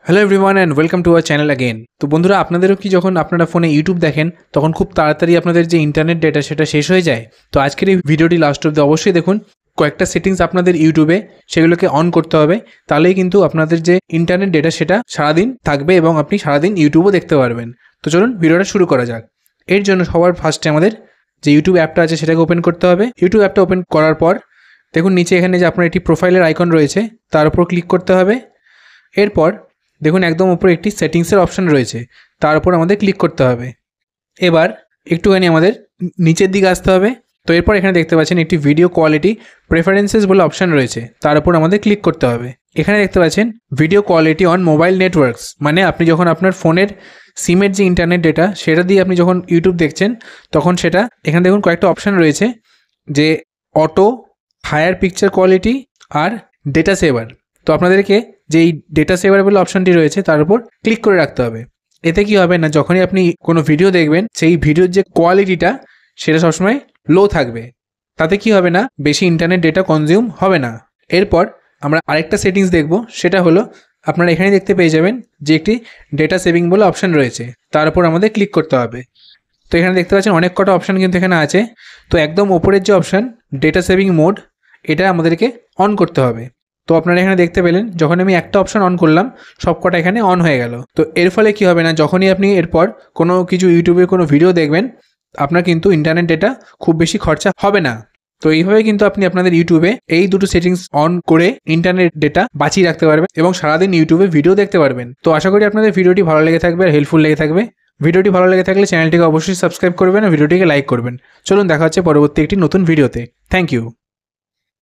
Hello everyone and welcome to our channel again. তো বন্ধুরা, আপনাদেরও কি যখন আপনারা ফোনে ইউটিউব দেখেন তখন খুব তাড়াতাড়ি আপনাদের যে ইন্টারনেট ডেটা সেটা শেষ হয়ে যায়? তো আজকের এই ভিডিওটি লাস্ট অব্দি অবশ্যই দেখুন। কয়েকটা সেটিংস আপনাদের ইউটিউবে সেগুলোকে অন করতে হবে, তাহলেই কিন্তু আপনাদের যে ইন্টারনেট ডেটা সেটা সারাদিন থাকবে এবং আপনি সারাদিন ইউটিউবও দেখতে পারবেন। তো চলুন ভিডিওটা শুরু করা যাক। এর জন্য সবার ফার্স্টে আমাদের যে ইউটিউব অ্যাপটা আছে সেটাকে ওপেন করতে হবে। ইউটিউব অ্যাপটা ওপেন করার পর দেখুন নিচে এখানে যে আপনার একটি প্রোফাইলের আইকন রয়েছে তার উপর ক্লিক করতে হবে। এরপর দেখুন একদম উপরে একটি সেটিংসের অপশান রয়েছে, তার উপর আমাদের ক্লিক করতে হবে। এবার একটুখানি আমাদের নিচের দিকে আসতে হবে। তো এরপর এখানে দেখতে পাচ্ছেন একটি ভিডিও কোয়ালিটি প্রেফারেন্সেস বলে অপশান রয়েছে, তার উপর আমাদের ক্লিক করতে হবে। এখানে দেখতে পাচ্ছেন video quality on mobile networks, মানে আপনি যখন আপনার ফোনের সিমের যে ইন্টারনেট ডেটা সেটা দিয়ে আপনি যখন ইউটিউব দেখছেন তখন সেটা এখানে দেখুন কয়েকটা অপশান রয়েছে, যে অটো, হায়ার পিকচার কোয়ালিটি আর ডেটা সেভার। তো আপনাদেরকে যে এই ডেটা সেভার বলে অপশানটি রয়েছে তার উপর ক্লিক করে রাখতে হবে। এতে কি হবে না, যখনই আপনি কোনো ভিডিও দেখবেন সেই ভিডিওর যে কোয়ালিটিটা সেটা সবসময় লো থাকবে, তাতে কি হবে না, বেশি ইন্টারনেট ডেটা কনজিউম হবে না। এরপর আমরা আরেকটা সেটিংস দেখব, সেটা হলো আপনারা এখানে দেখতে পেয়ে যাবেন যে একটি ডেটা সেভিং বলে অপশান রয়েছে, তার উপর আমাদের ক্লিক করতে হবে। তো এখানে দেখতে পাচ্ছেন অনেক কটা অপশান কিন্তু এখানে আছে। তো একদম ওপরের যে অপশান ডেটা সেভিং মোড, এটা আমাদেরকে অন করতে হবে। তো আপনারা এখানে দেখতে পেলেন যখন আমি একটা অপশান অন করলাম সব কটা এখানে অন হয়ে গেল। তো এর ফলে কি হবে না, যখনই আপনি এরপর কোনো কিছু ইউটিউবে কোনো ভিডিও দেখবেন আপনার কিন্তু ইন্টারনেট ডেটা খুব বেশি খরচা হবে না। তো এইভাবে কিন্তু আপনি আপনাদের ইউটিউবে এই দুটো সেটিংস অন করে ইন্টারনেট ডেটা বাঁচিয়ে রাখতে পারবেন এবং সারাদিন ইউটিউবে ভিডিও দেখতে পারবেন। তো আশা করি আপনাদের ভিডিওটি ভালো লেগে থাকবে আর হেল্পফুল লেগে থাকবে। ভিডিওটি ভালো লেগে থাকলে চ্যানেলটিকে অবশ্যই সাবস্ক্রাইব করবেন আর ভিডিওটিকে লাইক করবেন। চলুন দেখা হচ্ছে পরবর্তী একটি নতুন ভিডিওতে। Thank you.